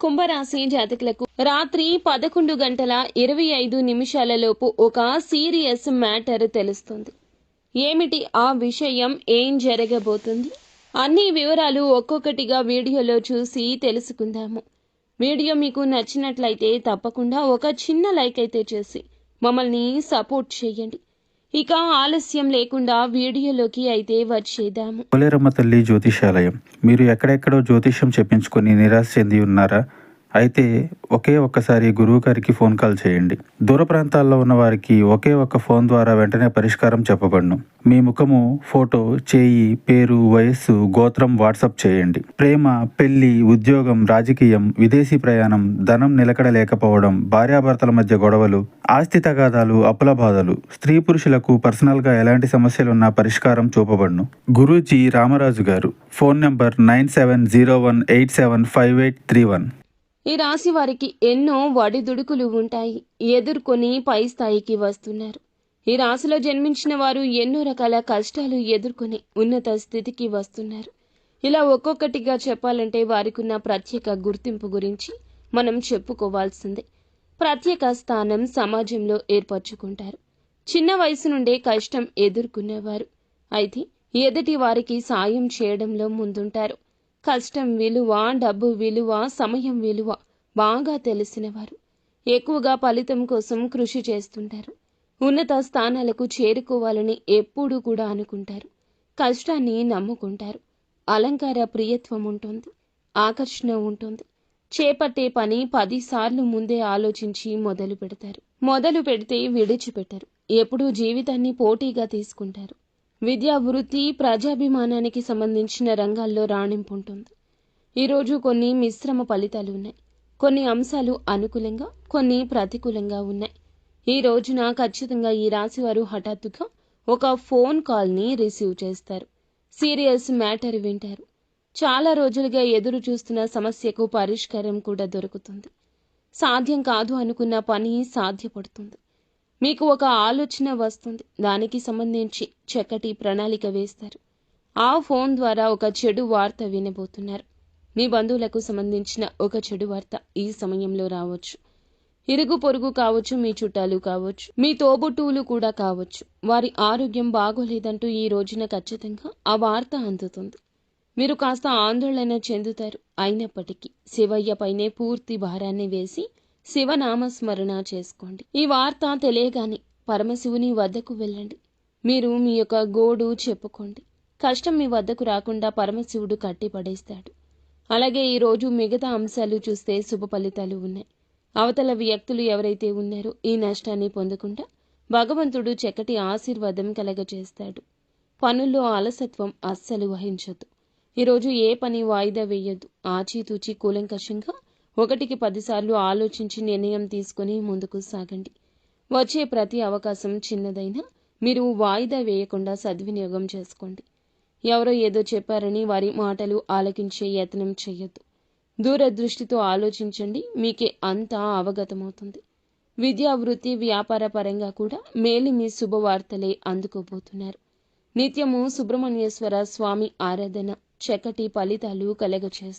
కుంభరాశి జాతకులకు రాత్రి 11:25 ఒక సీరియస్ మ్యాటర్ తెలుస్తుంది. ఏమిటి ఆ విషయం, ఏం జరగబోతుంది అన్ని వివరాలు ఒక్కొక్కటిగా వీడియోలో చూసి తెలుసుకుందాము. వీడియో మీకు నచ్చినట్లయితే తప్పకుండా ఒక చిన్న లైక్ అయితే చేసి మమ్మల్ని సపోర్ట్ చేయండి. ఇక ఆలస్యం లేకుండా వీడియోలోకి అయితే వచ్చేద్దాము. పోలేరమ్మ తల్లి జ్యోతిషాలయం. మీరు ఎక్కడెక్కడో జ్యోతిష్యం చెప్పించుకొని నిరాశ చెంది ఉన్నారా? అయితే ఒక్కసారి గురువు గారికి ఫోన్ కాల్ చేయండి. దూర ప్రాంతాల్లో ఉన్న వారికి ఒకే ఒక్క ఫోన్ ద్వారా వెంటనే పరిష్కారం చెప్పబడును. మీ ముఖము, ఫోటో, చేయి, పేరు, వయస్సు, గోత్రం వాట్సాప్ చేయండి. ప్రేమ, పెళ్లి, ఉద్యోగం, రాజకీయం, విదేశీ ప్రయాణం, ధనం నిలకడ లేకపోవడం, భార్యాభర్తల మధ్య గొడవలు, ఆస్తి తగాదాలు, అప్పుల బాధలు, స్త్రీ పురుషులకు పర్సనల్ గా ఎలాంటి సమస్యలున్నా పరిష్కారం చూపబడును. గురూజీ రామరాజు గారు. Phone number 9701875831. ఈ రాశి వారికి ఎన్నో వడిదుడుకులు ఉంటాయి. ఎదుర్కొని పై స్థాయికి వస్తున్నారు. ఈ రాశిలో జన్మించిన వారు ఎన్నో రకాల కష్టాలు ఎదుర్కొని ఉన్నత స్థితికి వస్తున్నారు. ఇలా ఒక్కొక్కటిగా చెప్పాలంటే వారికున్న ప్రత్యేక గుర్తింపు గురించి మనం చెప్పుకోవాల్సిందే. ప్రత్యేక స్థానం సమాజంలో ఏర్పరచుకుంటారు. చిన్న వయసు నుండే కష్టం ఎదుర్కొనేవారు. అయితే ఎదుటి వారికి సాయం చేయడంలో ముందుంటారు. కష్టం విలువ, డబ్బు విలువ, సమయం విలువ బాగా తెలిసినవారు. ఎక్కువగా ఫలితం కోసం కృషి చేస్తుంటారు. ఉన్నత స్థానాలకు చేరుకోవాలని ఎప్పుడూ కూడా అనుకుంటారు. కష్టాన్ని నమ్ముకుంటారు. అలంకార ప్రియత్వం ఉంటుంది. ఆకర్షణ ఉంటుంది. చేపట్టే పని 10 సార్లు ముందే ఆలోచించి మొదలు పెడతారు. మొదలు పెడితే విడిచిపెట్టరు. ఎప్పుడూ జీవితాన్ని పోటీగా తీసుకుంటారు. విద్యా, వృత్తి, ప్రజాభిమానానికి సంబంధించిన రంగాల్లో రాణింపు ఉంటుంది. ఈరోజు కొన్ని మిశ్రమ ఫలితాలు ఉన్నాయి. కొన్ని అంశాలు అనుకూలంగా, కొన్ని ప్రతికూలంగా ఉన్నాయి. ఈ రోజున ఖచ్చితంగా ఈ రాశి వారు హఠాత్తుగా ఒక ఫోన్ కాల్ని రిసీవ్ చేస్తారు. సీరియస్ మ్యాటర్ వింటారు. చాలా రోజులుగా ఎదురు చూస్తున్న సమస్యకు పరిష్కారం కూడా దొరుకుతుంది. సాధ్యం కాదు అనుకున్న పని సాధ్యపడుతుంది. మీకు ఒక ఆలోచన వస్తుంది. దానికి సంబంధించి చక్కటి ప్రణాళిక వేస్తారు. ఆ ఫోన్ ద్వారా ఒక చెడు వార్త వినబోతున్నారు. మీ బంధువులకు సంబంధించిన ఒక చెడు వార్త ఈ సమయంలో రావచ్చు. ఇరుగు పొరుగు కావచ్చు, మీ చుట్టాలు కావచ్చు, మీ తోబుట్టువులు కూడా కావచ్చు. వారి ఆరోగ్యం బాగోలేదంటూ ఈ రోజున ఖచ్చితంగా ఆ వార్త అందుతుంది. మీరు కాస్త ఆందోళన చెందుతారు. అయినప్పటికీ శివయ్య పైనే పూర్తి భారాన్ని వేసి శివనామస్మరణ చేసుకోండి. ఈ వార్త తెలియగానే పరమశివుని వద్దకు వెళ్ళండి. మీరు మీ యొక్క గోడు చెప్పుకోండి. కష్టం మీ వద్దకు రాకుండా పరమశివుడు కట్టిపడేస్తాడు. అలాగే ఈరోజు మిగతా అంశాలు చూస్తే శుభ ఫలితాలు ఉన్నాయి. అవతల వ్యక్తులు ఎవరైతే ఉన్నారో ఈ నష్టాన్ని పొందకుండా భగవంతుడు చక్కటి ఆశీర్వాదం కలగజేస్తాడు. పనుల్లో అలసత్వం అస్సలు వహించొద్దు. ఈరోజు ఏ పని వాయిదా వేయొద్దు. ఆచితూచి కూలంకషంగా 1కి 10 సార్లు ఆలోచించి నిర్ణయం తీసుకుని ముందుకు సాగండి. వచ్చే ప్రతి అవకాశం చిన్నదైనా మీరు వాయిదా వేయకుండా సద్వినియోగం చేసుకోండి. ఎవరో ఏదో చెప్పారని వారి మాటలు ఆలకించే యత్నం చేయొద్దు. దూరదృష్టితో ఆలోచించండి. మీకే అంతా అవగతమవుతుంది. విద్యా, వృత్తి, వ్యాపార పరంగా కూడా మేలిమి శుభవార్తలే అందుకోబోతున్నారు. నిత్యము సుబ్రహ్మణ్యేశ్వర స్వామి ఆరాధన చక్కటి ఫలితాలు కలగచేస్తుంది.